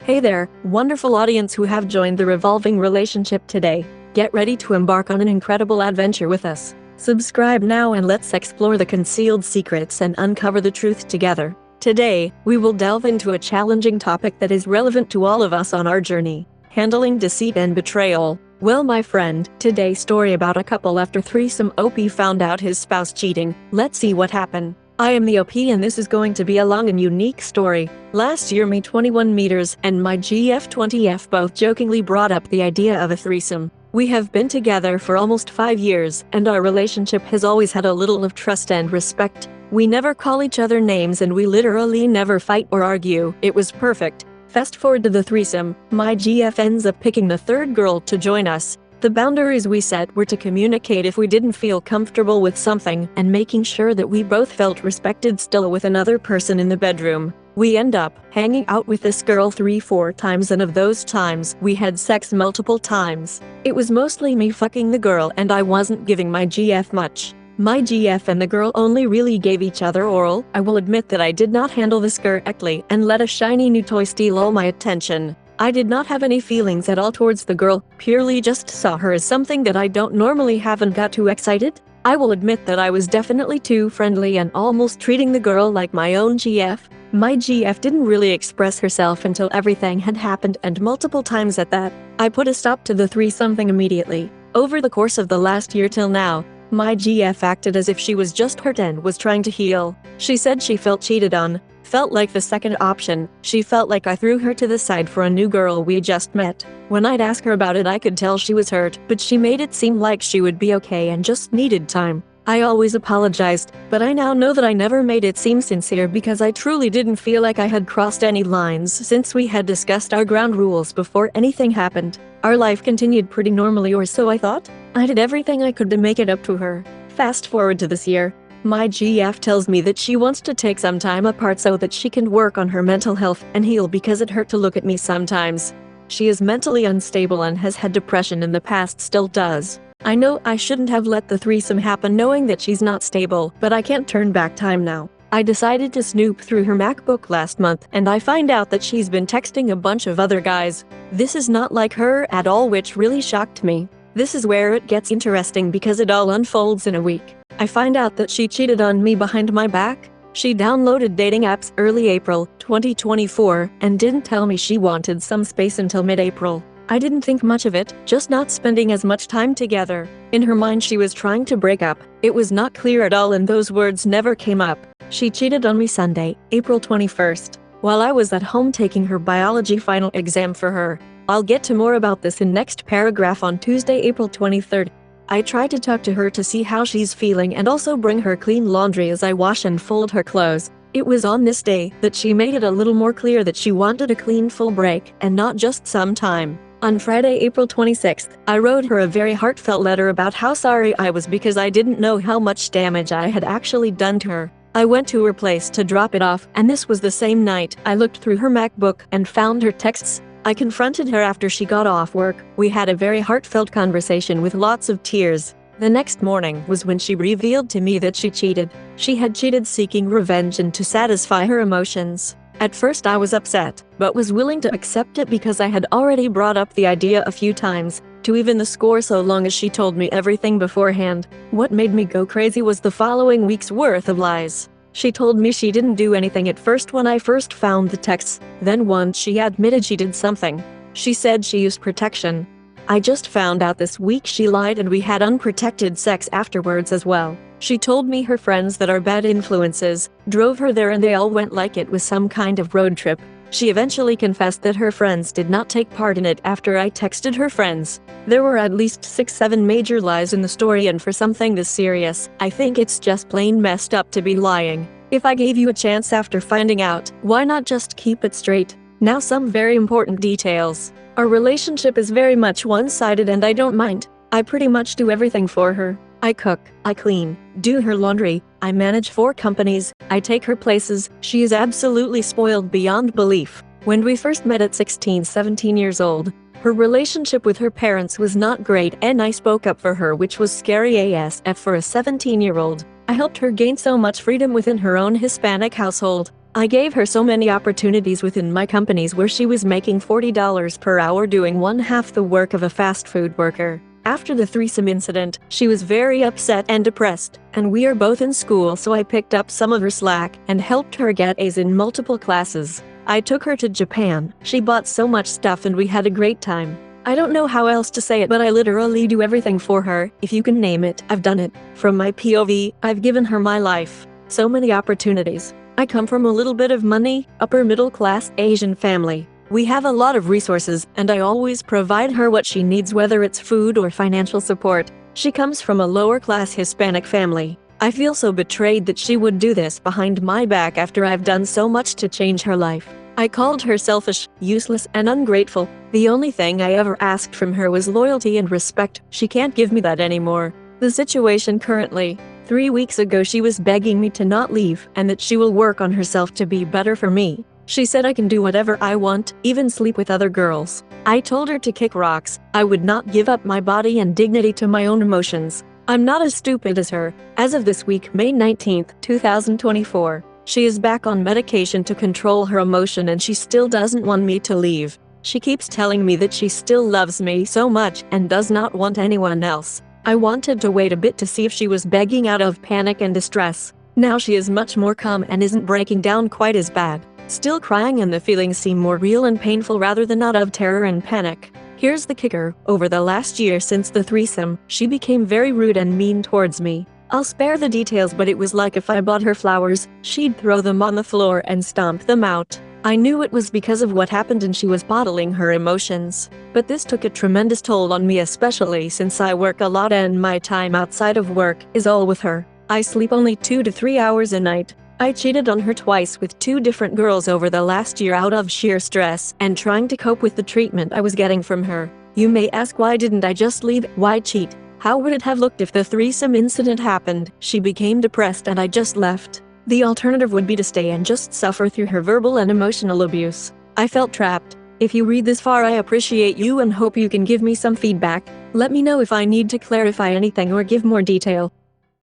Hey there, wonderful audience who have joined the revolving relationship today. Get ready to embark on an incredible adventure with us. Subscribe now and let's explore the concealed secrets and uncover the truth together. Today, we will delve into a challenging topic that is relevant to all of us on our journey: handling deceit and betrayal. Well, my friend, today's story about a couple after threesome OP found out his spouse cheating. Let's see what happened. I am the OP and this is going to be a long and unique story. Last year me 21 meters and my GF 20F both jokingly brought up the idea of a threesome. We have been together for almost 5 years and our relationship has always had a little of trust and respect. We never call each other names and we literally never fight or argue. It was perfect. Fast forward to the threesome, my GF ends up picking the third girl to join us. The boundaries we set were to communicate if we didn't feel comfortable with something and making sure that we both felt respected still with another person in the bedroom. We end up hanging out with this girl 3-4 times, and of those times we had sex multiple times. It was mostly me fucking the girl and I wasn't giving my GF much. My GF and the girl only really gave each other oral. I will admit that I did not handle this correctly and let a shiny new toy steal all my attention. I did not have any feelings at all towards the girl, purely just saw her as something that I don't normally have and got too excited. I will admit that I was definitely too friendly and almost treating the girl like my own GF. My GF didn't really express herself until everything had happened, and multiple times at that. I put a stop to the threesome immediately. Over the course of the last year till now, my GF acted as if she was just hurt and was trying to heal. She said she felt cheated on. Felt like the second option. She felt like I threw her to the side for a new girl we just met. When I'd ask her about it I could tell she was hurt, but she made it seem like she would be okay and just needed time. I always apologized, but I now know that I never made it seem sincere because I truly didn't feel like I had crossed any lines since we had discussed our ground rules before anything happened. Our life continued pretty normally, or so I thought. I did everything I could to make it up to her. Fast forward to this year. My GF tells me that she wants to take some time apart so that she can work on her mental health and heal because it hurt to look at me sometimes. She is mentally unstable and has had depression in the past, still does. I know I shouldn't have let the threesome happen knowing that she's not stable, but I can't turn back time now. I decided to snoop through her MacBook last month and I find out that she's been texting a bunch of other guys. This is not like her at all, which really shocked me. This is where it gets interesting because it all unfolds in a week. I find out that she cheated on me behind my back. She downloaded dating apps early April 2024 and didn't tell me she wanted some space until mid-April. I didn't think much of it, just not spending as much time together. In her mind she was trying to break up. It was not clear at all and those words never came up. She cheated on me Sunday, April 21st, while I was at home taking her biology final exam for her. I'll get to more about this in next paragraph. On Tuesday, April 23rd. I try to talk to her to see how she's feeling and also bring her clean laundry as I wash and fold her clothes. It was on this day that she made it a little more clear that she wanted a clean full break and not just some time. On Friday, April 26th, I wrote her a very heartfelt letter about how sorry I was because I didn't know how much damage I had actually done to her. I went to her place to drop it off, and this was the same night I looked through her MacBook and found her texts. I confronted her after she got off work. We had a very heartfelt conversation with lots of tears. The next morning was when she revealed to me that she cheated. She had cheated seeking revenge and to satisfy her emotions. At first I was upset, but was willing to accept it because I had already brought up the idea a few times, to even the score so long as she told me everything beforehand. What made me go crazy was the following week's worth of lies. She told me she didn't do anything at first when I first found the texts, then once she admitted she did something. She said she used protection. I just found out this week she lied and we had unprotected sex afterwards as well. She told me her friends that are bad influences drove her there and they all went like it was some kind of road trip. She eventually confessed that her friends did not take part in it after I texted her friends. There were at least 6-7 major lies in the story, and for something this serious, I think it's just plain messed up to be lying. If I gave you a chance after finding out, why not just keep it straight? Now some very important details. Our relationship is very much one-sided and I don't mind. I pretty much do everything for her. I cook, I clean, do her laundry, I manage 4 companies, I take her places. She is absolutely spoiled beyond belief. When we first met at 16-17 years old, her relationship with her parents was not great and I spoke up for her, which was scary ASF for a 17-year-old. I helped her gain so much freedom within her own Hispanic household. I gave her so many opportunities within my companies where she was making $40 per hour doing one half the work of a fast food worker. After the threesome incident, she was very upset and depressed, and we are both in school, so I picked up some of her slack and helped her get A's in multiple classes. I took her to Japan. She bought so much stuff and we had a great time. I don't know how else to say it, but I literally do everything for her. If you can name it, I've done it. From my POV, I've given her my life. So many opportunities. I come from a little bit of money, upper middle class Asian family. We have a lot of resources, and I always provide her what she needs, whether it's food or financial support. She comes from a lower class Hispanic family. I feel so betrayed that she would do this behind my back after I've done so much to change her life. I called her selfish, useless, and ungrateful. The only thing I ever asked from her was loyalty and respect. She can't give me that anymore. The situation currently. 3 weeks ago she was begging me to not leave and that she will work on herself to be better for me. She said I can do whatever I want, even sleep with other girls. I told her to kick rocks. I would not give up my body and dignity to my own emotions. I'm not as stupid as her. As of this week, May 19th, 2024, she is back on medication to control her emotion and she still doesn't want me to leave. She keeps telling me that she still loves me so much and does not want anyone else. I wanted to wait a bit to see if she was begging out of panic and distress. Now she is much more calm and isn't breaking down quite as bad. Still crying, and the feelings seem more real and painful rather than out of terror and panic. Here's the kicker. Over the last year since the threesome, she became very rude and mean towards me. I'll spare the details, but it was like if I bought her flowers, she'd throw them on the floor and stomp them out. I knew it was because of what happened and she was bottling her emotions. But this took a tremendous toll on me, especially since I work a lot and my time outside of work is all with her. I sleep only 2 to 3 hours a night. I cheated on her twice with 2 different girls over the last year out of sheer stress and trying to cope with the treatment I was getting from her. You may ask, why didn't I just leave? Why cheat? How would it have looked if the threesome incident happened? She became depressed and I just left. The alternative would be to stay and just suffer through her verbal and emotional abuse. I felt trapped. If you read this far, I appreciate you and hope you can give me some feedback. Let me know if I need to clarify anything or give more detail.